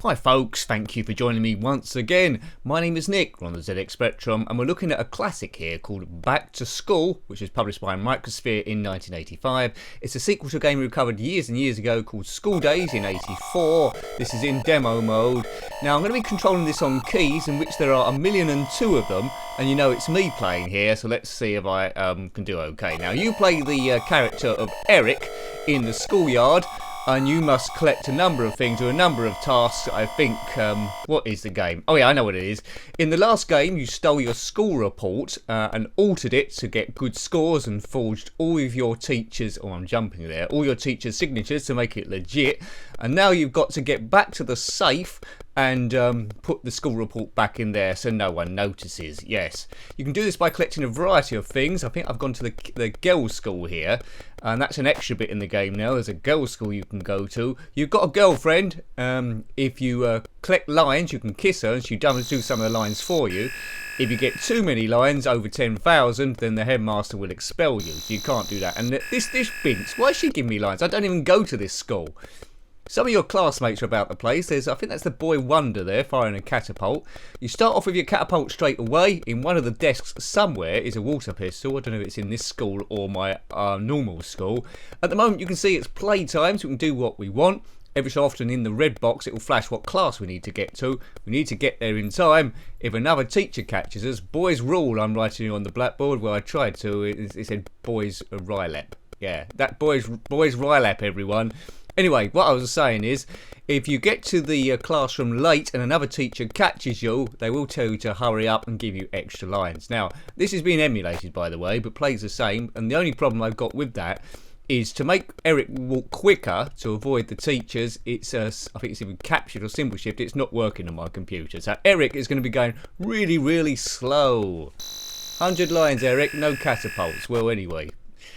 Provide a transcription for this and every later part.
Hi folks, thank you for joining me once again. My name is Nick, we're on the zxspectrum, and we're looking at a classic here called Back to School, which was published by Micropshere in 1985. It's a sequel to a game we covered years and years ago called School Days in 84. This is in demo mode. Now I'm going to be controlling this on keys, in which there are 1,000,002 of them, and you know it's me playing here, so let's see if I can do okay. Now you play the character of Eric in the schoolyard, and you must collect a number of things or a number of tasks. I think, what is the game? Oh yeah, I know what it is. In the last game, you stole your school report and altered it to get good scores and forged all of your teachers', oh I'm jumping there, all your teachers' signatures to make it legit. And now you've got to get back to the safe and put the school report back in there so no one notices. Yes, you can do this by collecting a variety of things. I think I've gone to the girls' school here, and that's an extra bit in the game now. There's a girls' school you can go to. You've got a girlfriend. If you collect lines, you can kiss her and she does do some of the lines for you. If you get too many lines, over 10,000, then the headmaster will expel you. So you can't do that. And this Binks, why is she giving me lines? I don't even go to this school. Some of your classmates are about the place. I think that's the boy Wonder there, firing a catapult. You start off with your catapult straight away. In one of the desks somewhere is a water pistol. I don't know if it's in this school or my normal school. At the moment you can see it's playtime, so we can do what we want. Every so often in the red box it will flash what class we need to get to. We need to get there in time. If another teacher catches us, boys rule, I'm writing on the blackboard where I tried to. It said boys Rylap. Yeah, that boys Rylap, everyone. Anyway, what I was saying is, if you get to the classroom late and another teacher catches you, they will tell you to hurry up and give you extra lines. Now, this is being emulated, by the way, but plays the same. And the only problem I've got with that is to make Eric walk quicker to avoid the teachers. It's I think it's even captured or symbol shift. It's not working on my computer. So Eric is going to be going really, really slow. 100 lines, Eric. No catapults. Well, anyway.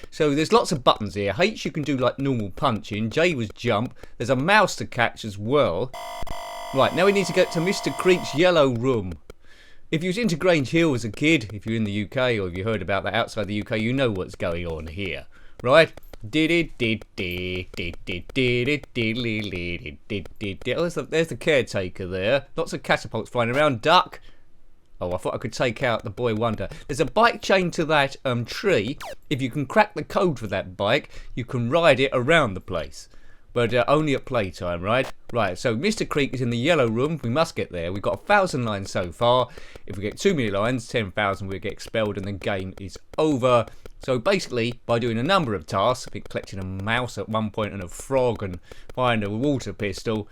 So there's lots of buttons here. H you can do like normal punching. J was jump. There's a mouse to catch as well. Right, now we need to get to Mr. Creek's yellow room. If you was into Grange Hill as a kid, if you're in the UK or if you heard about that outside the UK, you know what's going on here. Right? Oh, there's the caretaker there. Lots of catapults flying around. Duck. Oh, I thought I could take out the boy Wonder. There's a bike chained to that tree. If you can crack the code for that bike, you can ride it around the place. But only at playtime, right? Right, so Mr. Creek is in the yellow room. We must get there. We've got 1,000 lines so far. If we get too many lines, 10,000, we'll get expelled and the game is over. So basically, by doing a number of tasks, I think collecting a mouse at one point and a frog and firing a water pistol,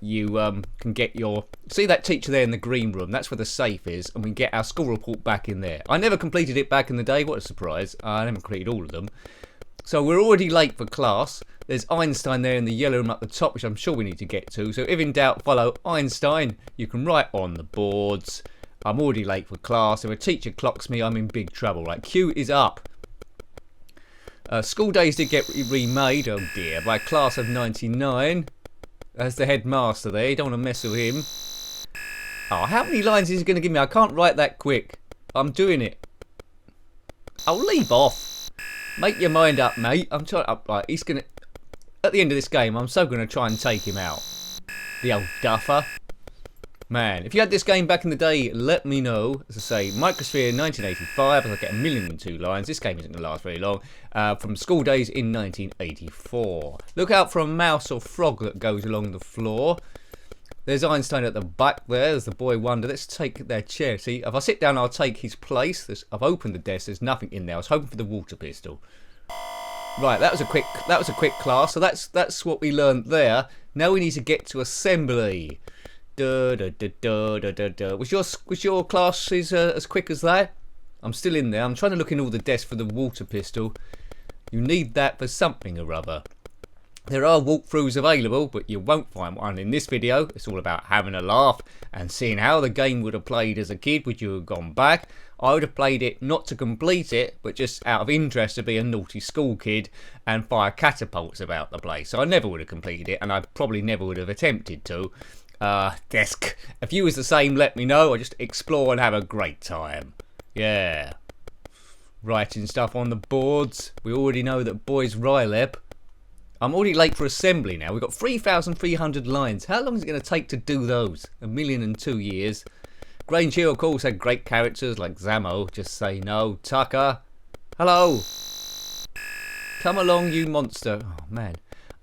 you can get your... See that teacher there in the green room? That's where the safe is, and we can get our school report back in there. I never completed it back in the day. What a surprise. I never completed all of them. So we're already late for class. There's Einstein there in the yellow room at the top, which I'm sure we need to get to. So if in doubt, follow Einstein. You can write on the boards. I'm already late for class. If a teacher clocks me, I'm in big trouble. Right, Q is up. School Days did get remade, oh dear, by a class of 99. That's the headmaster there. You don't want to mess with him. Oh, how many lines is he going to give me? I can't write that quick. I'm doing it. I'll leave off. Make your mind up, mate. I'm trying. Right, he's going to... At the end of this game, I'm so going to try and take him out. The old duffer. Man, if you had this game back in the day, let me know. As I say, Micropshere 1985, I get 1,000,002 lines. This game isn't going to last very long. From School Days in 1984. Look out for a mouse or frog that goes along the floor. There's Einstein at the back there. There's the boy Wonder. Let's take their chair. See, if I sit down, I'll take his place. I've opened the desk. There's nothing in there. I was hoping for the water pistol. Right, that was a quick class. So that's what we learned there. Now we need to get to assembly. Was your class as quick as that? I'm still in there. I'm trying to look in all the desks for the water pistol. You need that for something or other. There are walkthroughs available, but you won't find one in this video. It's all about having a laugh and seeing how the game would have played as a kid. Would you have gone back? I would have played it not to complete it, but just out of interest to be a naughty school kid and fire catapults about the place. So I never would have completed it, and I probably never would have attempted to. Desk. If you was the same, let me know. I just explore and have a great time. Yeah. Writing stuff on the boards. We already know that boys Rylap. I'm already late for assembly now. We've got 3,300 lines. How long is it going to take to do those? 1,002 years. Grange Hill, of course, had great characters like Zamo. Just say no. Tucker. Hello. Come along, you monster. Oh, man.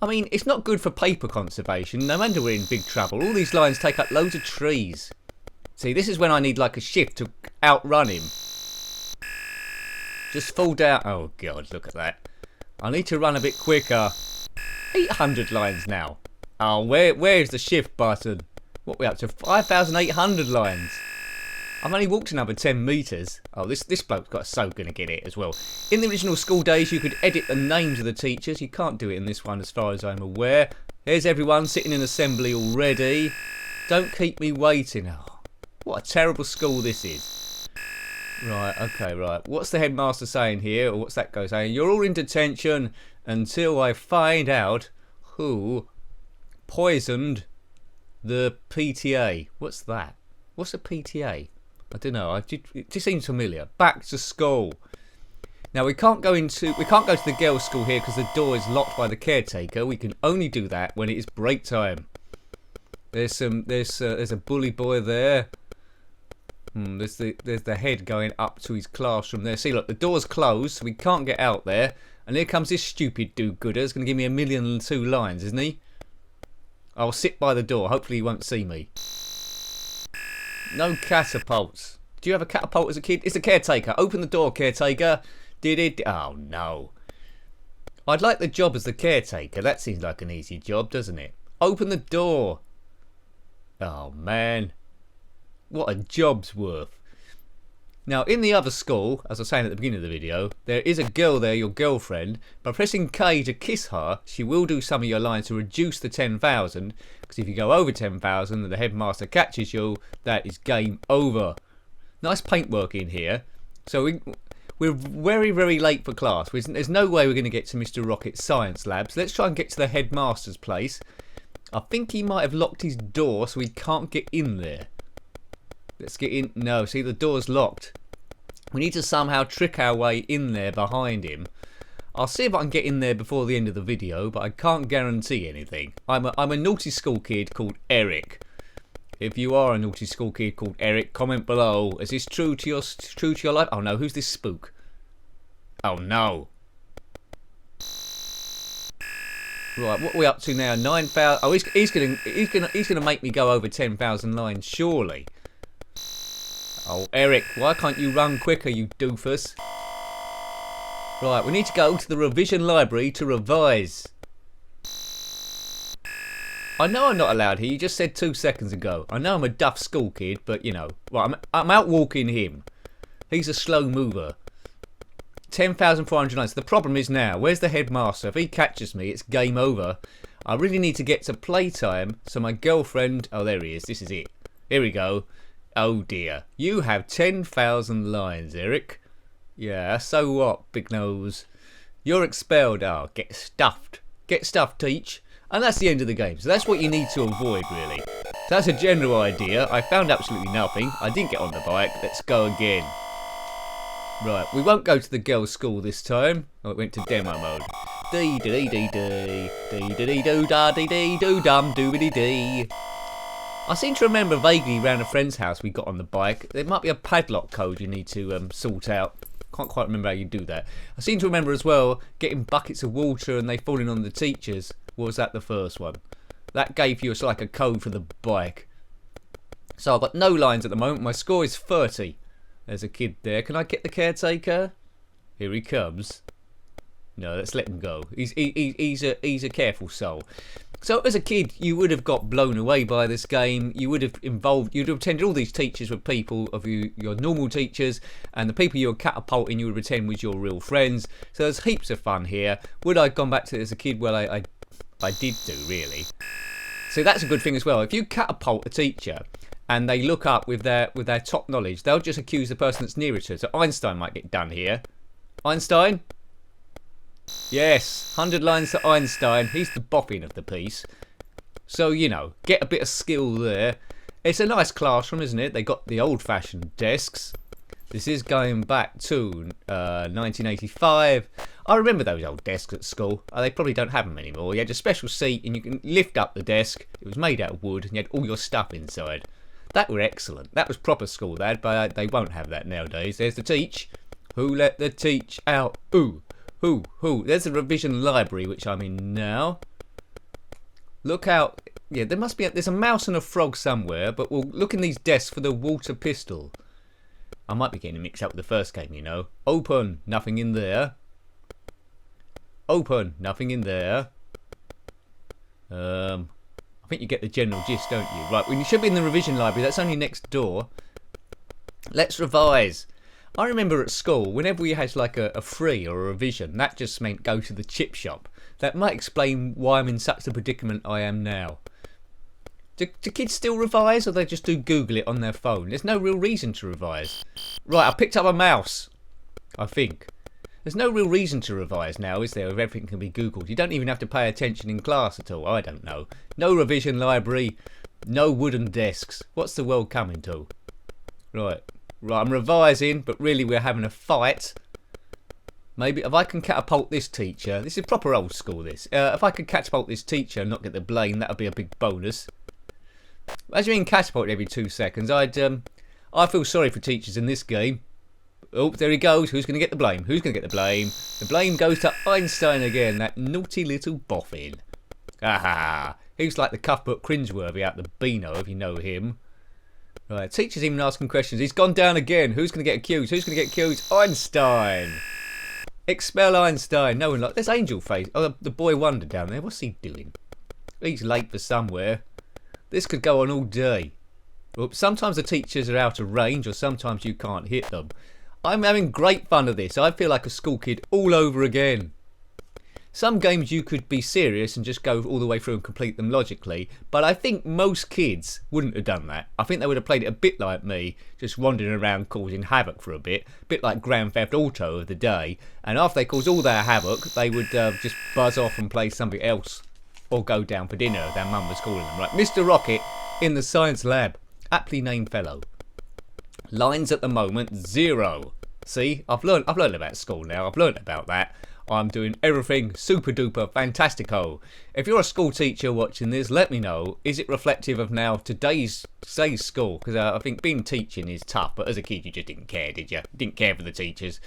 I mean, it's not good for paper conservation. No wonder we're in big trouble. All these lines take up loads of trees. See, this is when I need like a shift to outrun him. Just fall down. Oh, God, look at that. I need to run a bit quicker. 800 lines now. Oh, where's the shift button? What are we up to? 5,800 lines. I've only walked another 10 metres. Oh, this bloke's so going to get it as well. In the original school days, you could edit the names of the teachers. You can't do it in this one as far as I'm aware. Here's everyone sitting in assembly already. Don't keep me waiting. Oh, what a terrible school this is. Right, okay, right. What's the headmaster saying here? Or what's that guy saying? You're all in detention until I find out who poisoned the PTA. What's that? What's a PTA? I don't know. It just seems familiar. Back to school. Now we can't go to the girls' school here because the door is locked by the caretaker. We can only do that when it is break time. There's a bully boy there. There's the head going up to his classroom there. See, look, the door's closed, so we can't get out there. And here comes this stupid do-gooder. He's going to give me 1,002 lines, isn't he? I'll sit by the door. Hopefully he won't see me. No catapults. Do you have a catapult as a kid? It's the caretaker. Open the door, caretaker. Did it? Oh, no. I'd like the job as the caretaker. That seems like an easy job, doesn't it? Open the door. Oh, man. What a job's worth. Now, in the other school, as I was saying at the beginning of the video, there is a girl there, your girlfriend. By pressing K to kiss her, she will do some of your lines to reduce the 10,000. Because if you go over 10,000 and the headmaster catches you, that is game over. Nice paintwork in here. So we're very, very late for class. There's no way we're going to get to Mr. Rocket's science labs. Let's try and get to the headmaster's place. I think he might have locked his door so we can't get in there. Let's get in. No, see, the door's locked. We need to somehow trick our way in there behind him. I'll see if I can get in there before the end of the video, but I can't guarantee anything. I'm a naughty school kid called Eric. If you are a naughty school kid called Eric, comment below. Is this true to your life? Oh no, who's this spook? Oh no. Right, what are we up to now? 9,000. Oh, he's gonna make me go over 10,000 lines, surely. Oh, Eric, why can't you run quicker, you doofus? Right, we need to go to the revision library to revise. I know I'm not allowed here. You just said 2 seconds ago. I know I'm a duff school kid, but you know, well, I'm out walking him. He's a slow mover. 10,400 lines. The problem is now, where's the headmaster? If he catches me, it's game over. I really need to get to playtime, so my girlfriend... Oh, there he is. This is it. Here we go. Oh dear. You have 10,000 lines, Eric. Yeah, so what, big nose? You're expelled. Oh, get stuffed. Get stuffed, teach. And that's the end of the game. So that's what you need to avoid, really. So that's a general idea. I found absolutely nothing. I didn't get on the bike. Let's go again. Right, we won't go to the girls' school this time. Oh, it went to demo mode. Dee dee dee dee dee dee dee doo da dee dee doo dum doobity dee. I seem to remember vaguely around a friend's house we got on the bike. There might be a padlock code you need to sort out. Can't quite remember how you do that. I seem to remember as well getting buckets of water and they falling on the teachers. Or was that the first one? That gave you us like a code for the bike. So I've got no lines at the moment. My score is 30. There's a kid there. Can I get the caretaker? Here he comes. No, let's let him go. He's a careful soul. So as a kid, you would have got blown away by this game. You'd have attended all these teachers with people of your normal teachers, and the people you were catapulting you would pretend was your real friends. So there's heaps of fun here. Would I have gone back to it as a kid? Well, I did do, really. So that's a good thing as well. If you catapult a teacher and they look up with their top knowledge, they'll just accuse the person that's nearer to it. So Einstein might get done here. Einstein? Yes, 100 lines to Einstein. He's the boffin of the piece. So, you know, get a bit of skill there. It's a nice classroom, isn't it? They got the old-fashioned desks. This is going back to 1985. I remember those old desks at school. They probably don't have them anymore. You had a special seat and you can lift up the desk. It was made out of wood and you had all your stuff inside. That were excellent. That was proper school, that, but they won't have that nowadays. There's the teach. Who let the teach out? Ooh. Who? There's the revision library, which I'm in now. Look out. Yeah, there's a mouse and a frog somewhere, but we'll look in these desks for the water pistol. I might be getting mixed up with the first game, you know. Open. Nothing in there. Open. Nothing in there. I think you get the general gist, don't you? Right, well, you should be in the revision library. That's only next door. Let's revise. I remember at school, whenever we had like a free or a revision, that just meant go to the chip shop. That might explain why I'm in such a predicament I am now. Do kids still revise, or they just do Google it on their phone? There's no real reason to revise. Right, I picked up a mouse, I think. There's no real reason to revise now, is there, if everything can be Googled? You don't even have to pay attention in class at all. I don't know. No revision library, no wooden desks. What's the world coming to? Right, I'm revising, but really we're having a fight. Maybe if I can catapult this teacher. This is proper old school, this. If I could catapult this teacher and not get the blame, that would be a big bonus. As you're being catapulted every 2 seconds, I feel sorry for teachers in this game. Oh, there he goes. Who's going to get the blame? Who's going to get the blame? The blame goes to Einstein again, that naughty little boffin. Aha! He's like the Cuthbert Cringeworthy out the Beano, if you know him. Right, teacher's even asking questions. He's gone down again. Who's going to get accused? Who's going to get accused? Einstein! Expel Einstein. No one like... There's Angel Face. Oh, the boy wonder down there. What's he doing? He's late for somewhere. This could go on all day. Well, sometimes the teachers are out of range, or sometimes you can't hit them. I'm having great fun of this. I feel like a school kid all over again. Some games you could be serious and just go all the way through and complete them logically, but I think most kids wouldn't have done that. I think they would have played it a bit like me, just wandering around causing havoc for a bit like Grand Theft Auto of the day, and after they caused all their havoc, they would just buzz off and play something else, or go down for dinner, their mum was calling them. Right, Mr. Rocket in the science lab, aptly named fellow. Lines at the moment, 0. See, I've learned about school now. I've learned about that. I'm doing everything super duper fantastico. If you're a school teacher watching this, let me know. Is it reflective of now today's school? Because I think being teaching is tough, but as a kid you just didn't care, did you? Didn't care for the teachers.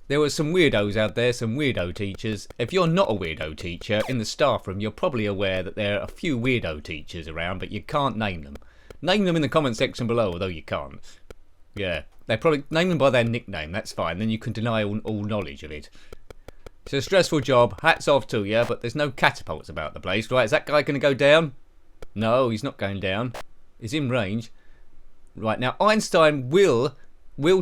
There were some weirdos out there, some weirdo teachers. If you're not a weirdo teacher, in the staff room you're probably aware that there are a few weirdo teachers around, but you can't name them. Name them in the comment section below, although you can't. Yeah, they probably name them by their nickname, that's fine. Then you can deny all knowledge of it. It's a stressful job, hats off to you, but there's no catapults about the place. Right, is that guy going to go down? No, he's not going down. He's in range. Right, now Einstein will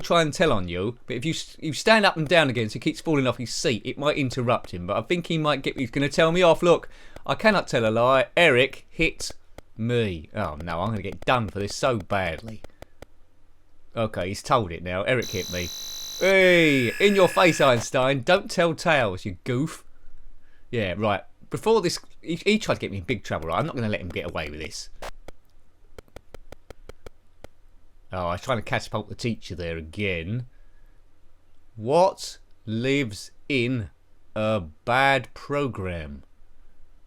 try and tell on you, but if you stand up and down again so he keeps falling off his seat, it might interrupt him. But I think he's going to tell me off. Look, I cannot tell a lie. Eric hit me. Oh no, I'm going to get done for this so badly. Okay, he's told it now. Eric hit me. Hey, in your face, Einstein. Don't tell tales, you goof. Yeah, right. Before this, he tried to get me in big trouble. Right? I'm not going to let him get away with this. Oh, I was trying to catapult the teacher there again. What lives in a bad program?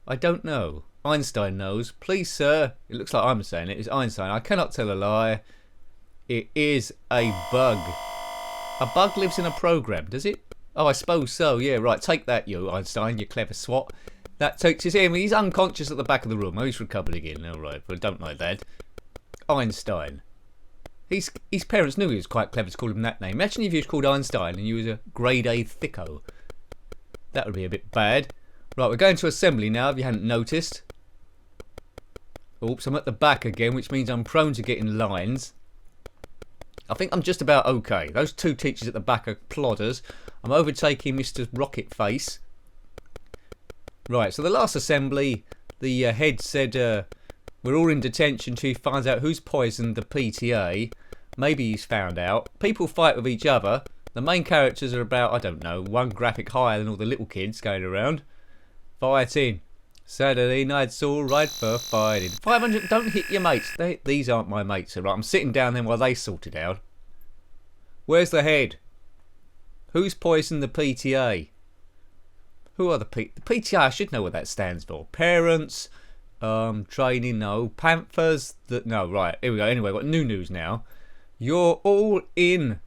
I don't know. Einstein knows. Please, sir. It looks like I'm saying it. It's Einstein. I cannot tell a lie. It is a bug. A bug lives in a program, does it? Oh, I suppose so. Yeah, right. Take that, you Einstein, you clever swat. That takes him. He's unconscious at the back of the room. Oh, he's recovered again. All right, but I don't like that. Einstein. His parents knew he was quite clever to call him that name. Imagine if he was called Einstein and you was a grade A thicko. That would be a bit bad. Right, we're going to assembly now, if you hadn't noticed. Oops, I'm at the back again, which means I'm prone to getting lines. I think I'm just about okay. Those two teachers at the back are plodders. I'm overtaking Mr. Rocket Face. Right, so the last assembly, the head said we're all in detention till he finds out who's poisoned the PTA. Maybe he's found out. People fight with each other. The main characters are about, I don't know, one graphic higher than all the little kids going around. Fighting. Saturday night's all right for fighting. 500, don't hit your mates. These aren't my mates, alright? I'm sitting down there while they sort it out. Where's the head? Who's poisoned the PTA? Who are the PTI? I should know what that stands for. Parents, training, no. Panthers, no, right. Here we go. Anyway, I've got new news now. You're all in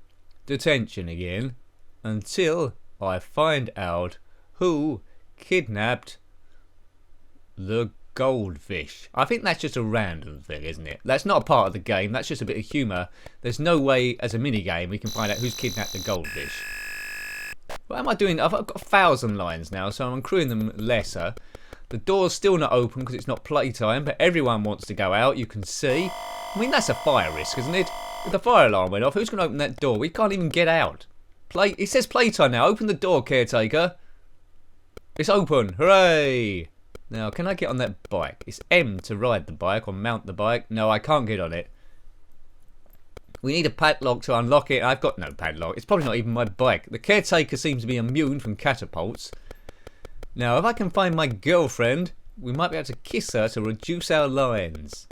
detention again until I find out who kidnapped the goldfish. I think that's just a random thing, isn't it? That's not a part of the game. That's just a bit of humour. There's no way, as a mini game, we can find out who's kidnapped the goldfish. What am I doing? I've got 1,000 lines now, so I'm crewing them lesser. The door's still not open because it's not playtime, but everyone wants to go out, you can see. I mean, that's a fire risk, isn't it? If the fire alarm went off, who's going to open that door? We can't even get out. It says playtime now. Open the door, caretaker. It's open. Hooray! Now, can I get on that bike? It's M to ride the bike or mount the bike. No, I can't get on it. We need a padlock to unlock it. I've got no padlock. It's probably not even my bike. The caretaker seems to be immune from catapults. Now, if I can find my girlfriend, we might be able to kiss her to reduce our lines.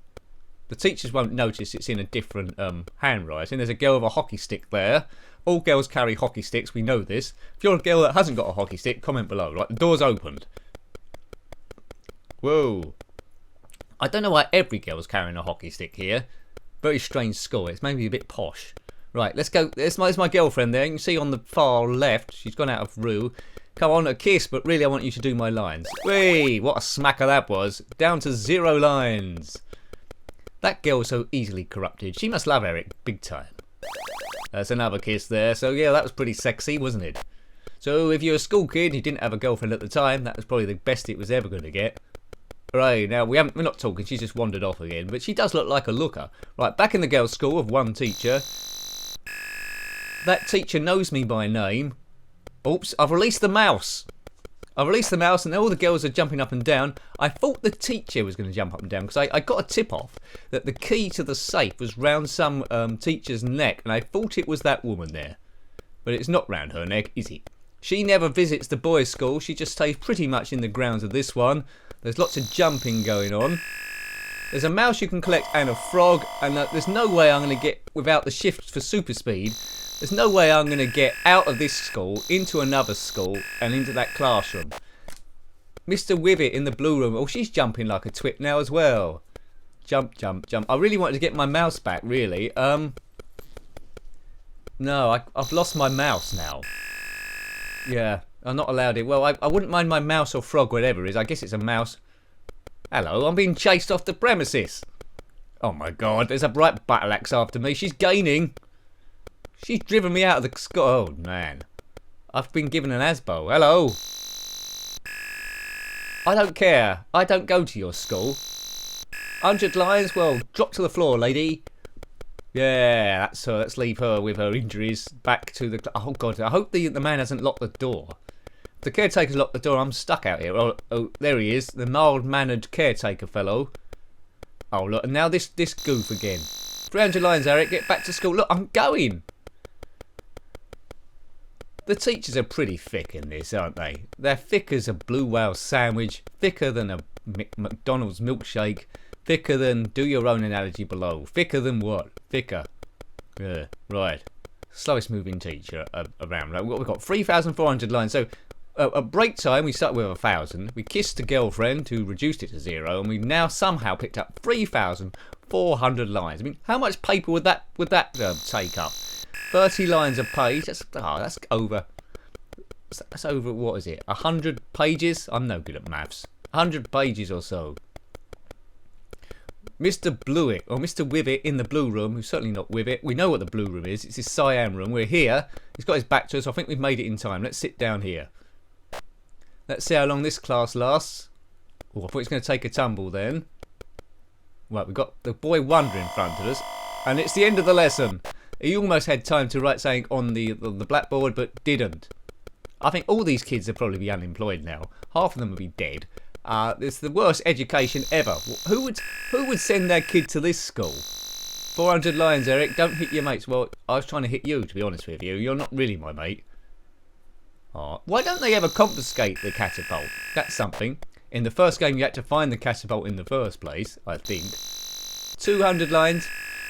The teachers won't notice it's in a different handwriting. There's a girl with a hockey stick there. All girls carry hockey sticks. We know this. If you're a girl that hasn't got a hockey stick, comment below. Right, the door's opened. Whoa. I don't know why every girl's carrying a hockey stick here. Very strange school. It's maybe a bit posh. Right, let's go. There's my girlfriend there. You can see on the far left. She's gone out of Rue. Come on, a kiss, but really I want you to do my lines. Whee! What a smacker that was. Down to 0 lines. That girl's so easily corrupted. She must love Eric big time. That's another kiss there. So yeah, that was pretty sexy, wasn't it? So if you're a school kid who didn't have a girlfriend at the time, that was probably the best it was ever going to get. Right, now we're not talking, she's just wandered off again, but she does look like a looker. Right, back in the girls' school with one teacher. That teacher knows me by name. Oops, I've released the mouse. I've released the mouse and all the girls are jumping up and down. I thought the teacher was going to jump up and down because I got a tip off that the key to the safe was round some teacher's neck, and I thought it was that woman there. But it's not round her neck, is it? She never visits the boys' school, she just stays pretty much in the grounds of this one. There's lots of jumping going on. There's a mouse you can collect and a frog, and there's no way I'm going to get, without the shift for super speed, there's no way I'm going to get out of this school, into another school, and into that classroom. Mr. Wivet in the blue room. Oh, she's jumping like a twit now as well. Jump, jump, jump. I really wanted to get my mouse back, really. No, I've lost my mouse now. Yeah, I'm not allowed it. Well, I wouldn't mind my mouse or frog, whatever it is. I guess it's a mouse. Hello, I'm being chased off the premises. Oh my god, there's a bright battle axe after me. She's gaining. She's driven me out of the school. Oh man, I've been given an ASBO. Hello. I don't care. I don't go to your school. 100 lines. Well, drop to the floor, lady. Yeah, that's her. Let's leave her with her injuries back to the. Oh god, I hope the man hasn't locked the door. If the caretaker's locked the door, I'm stuck out here. Oh, there he is, the mild-mannered caretaker fellow. Oh look, and now this goof again. 300 lines, Eric. Get back to school. Look, I'm going. The teachers are pretty thick in this, aren't they? They're thick as a blue whale sandwich, thicker than a McDonald's milkshake, thicker than, do your own analogy below, thicker than what? Thicker. Yeah, right. Slowest moving teacher around. Right, we've got 3,400 lines. So at break time we start with 1,000. We kissed a girlfriend who reduced it to 0, and we've now somehow picked up 3,400 lines. I mean, how much paper would that take up? 30 lines a page. That's over. That's over. What is it? 100 pages? I'm no good at maths. 100 pages or so. Mr. Blewett, or Mr. Wivet in the blue room, who's certainly not Wivet. We know what the blue room is. It's his cyan room. We're here. He's got his back to us. I think we've made it in time. Let's sit down here. Let's see how long this class lasts. Oh, I thought it's going to take a tumble then. Right, we've got the boy Wonder in front of us. And it's the end of the lesson. He almost had time to write something on the blackboard, but didn't. I think all these kids will probably be unemployed now. Half of them will be dead. It's the worst education ever. Who would send their kid to this school? 400 lines, Eric. Don't hit your mates. Well, I was trying to hit you, to be honest with you. You're not really my mate. Why don't they ever confiscate the catapult? That's something. In the first game, you had to find the catapult in the first place, I think. 200 lines.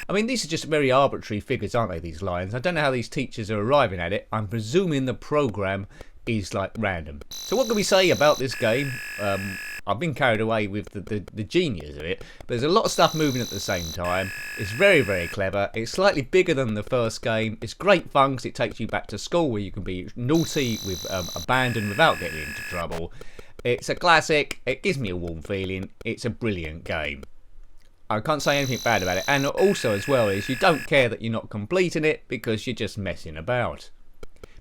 I mean, these are just very arbitrary figures, aren't they, these lines? I don't know how these teachers are arriving at it. I'm presuming the program is like random. So what can we say about this game? I've been carried away with the genius of it. But there's a lot of stuff moving at the same time. It's very, very clever. It's slightly bigger than the first game. It's great fun because it takes you back to school where you can be naughty with abandon without getting into trouble. It's a classic. It gives me a warm feeling. It's a brilliant game. I can't say anything bad about it. And also as well is you don't care that you're not completing it because you're just messing about.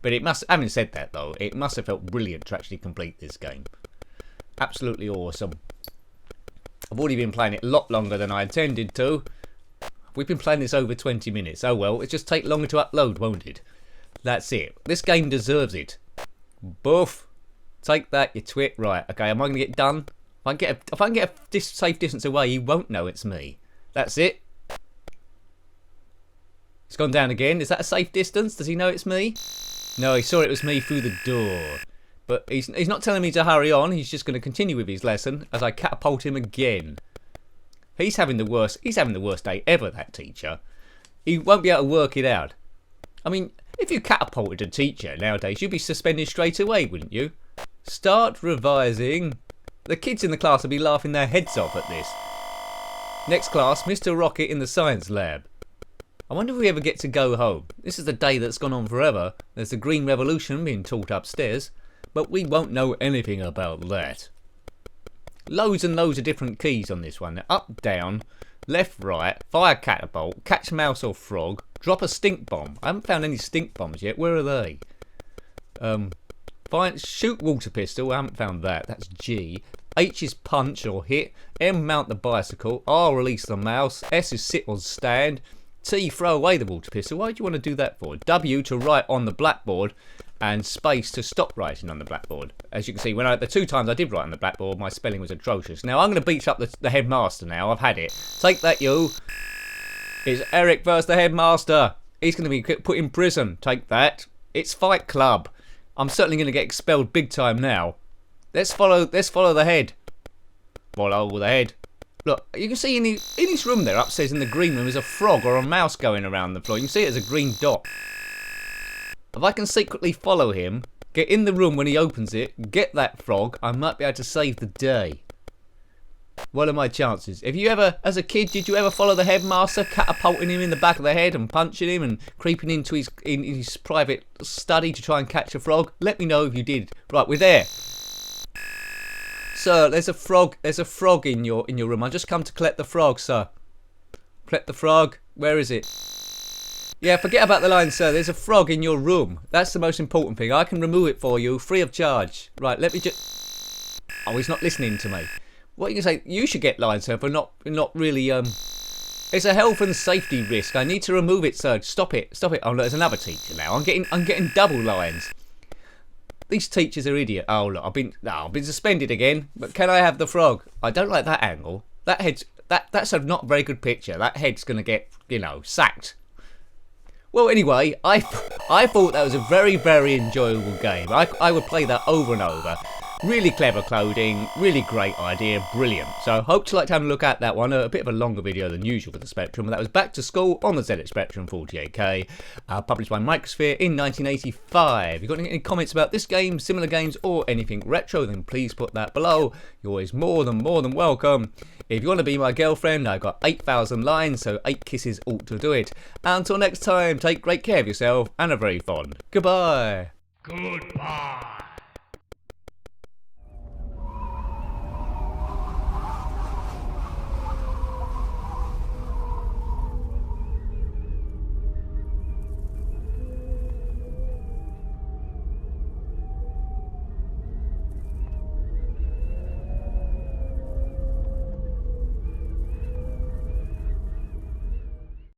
But it must, having said that though, it must have felt brilliant to actually complete this game. Absolutely awesome. I've already been playing it a lot longer than I intended to. We've been playing this over 20 minutes. Oh well, it just take longer to upload, won't it? That's it. This game deserves it. Boof. Take that, you twit. Right, okay, am I going to get done? If I can get a safe distance away, he won't know it's me. That's it. It's gone down again. Is that a safe distance? Does he know it's me? No, he saw it was me through the door. But he's not telling me to hurry on. He's just going to continue with his lesson as I catapult him again. He's having the worst day ever, that teacher. He won't be able to work it out. I mean, if you catapulted a teacher nowadays, you'd be suspended straight away, wouldn't you? Start revising. The kids in the class will be laughing their heads off at this. Next class, Mr. Rocket in the science lab. I wonder if we ever get to go home. This is the day that's gone on forever. There's the Green Revolution being taught upstairs. But we won't know anything about that. Loads and loads of different keys on this one. Up, down, left, right, fire catapult, catch mouse or frog, drop a stink bomb. I haven't found any stink bombs yet. Where are they? Shoot water pistol. I haven't found that. That's G. H is punch or hit. M, mount the bicycle. R, release the mouse. S is sit or stand. T, throw away the water pistol. Why do you want to do that for? W, to write on the blackboard. And space to stop writing on the blackboard. As you can see, the 2 times I did write on the blackboard, my spelling was atrocious. Now I'm going to beat up the headmaster now. I've had it. Take that, you. It's Eric versus the headmaster. He's going to be put in prison. Take that. It's Fight Club. I'm certainly going to get expelled big time now. Let's follow the head. Follow the head. Look, you can see in his room there, upstairs in the green room, there's a frog or a mouse going around the floor. You can see it as a green dot. If I can secretly follow him, get in the room when he opens it, get that frog, I might be able to save the day. What are my chances? Have you ever, as a kid, did you ever follow the headmaster, catapulting him in the back of the head and punching him and creeping into his private study to try and catch a frog? Let me know if you did. Right, we're there. Sir, there's a frog in your room. I just come to collect the frog, sir. Collect the frog. Where is it? Yeah, forget about the line, sir. There's a frog in your room. That's the most important thing. I can remove it for you, free of charge. Right, let me just... Oh, he's not listening to me. What are you going to say? You should get line, sir, for not really... It's a health and safety risk. I need to remove it, sir. Stop it. Stop it. Oh, look, there's another teacher now. I'm getting double lines. These teachers are idiots. Oh, look, I've been suspended again. But can I have the frog? I don't like that angle. That's a not very good picture. That head's going to get, sacked. Well, anyway, I thought that was a very, very enjoyable game. I would play that over and over. Really clever coding, really great idea, brilliant. So hope to like to have a look at that one. A bit of a longer video than usual for the Spectrum. That was Back to School on the ZxSpectrum 48K, published by Micropshere in 1985. If you've got any comments about this game, similar games, or anything retro, then please put that below. You're always more than welcome. If you want to be my girlfriend, I've got 8,000 lines, so 8 kisses ought to do it. Until next time, take great care of yourself, and a very fond goodbye. Goodbye.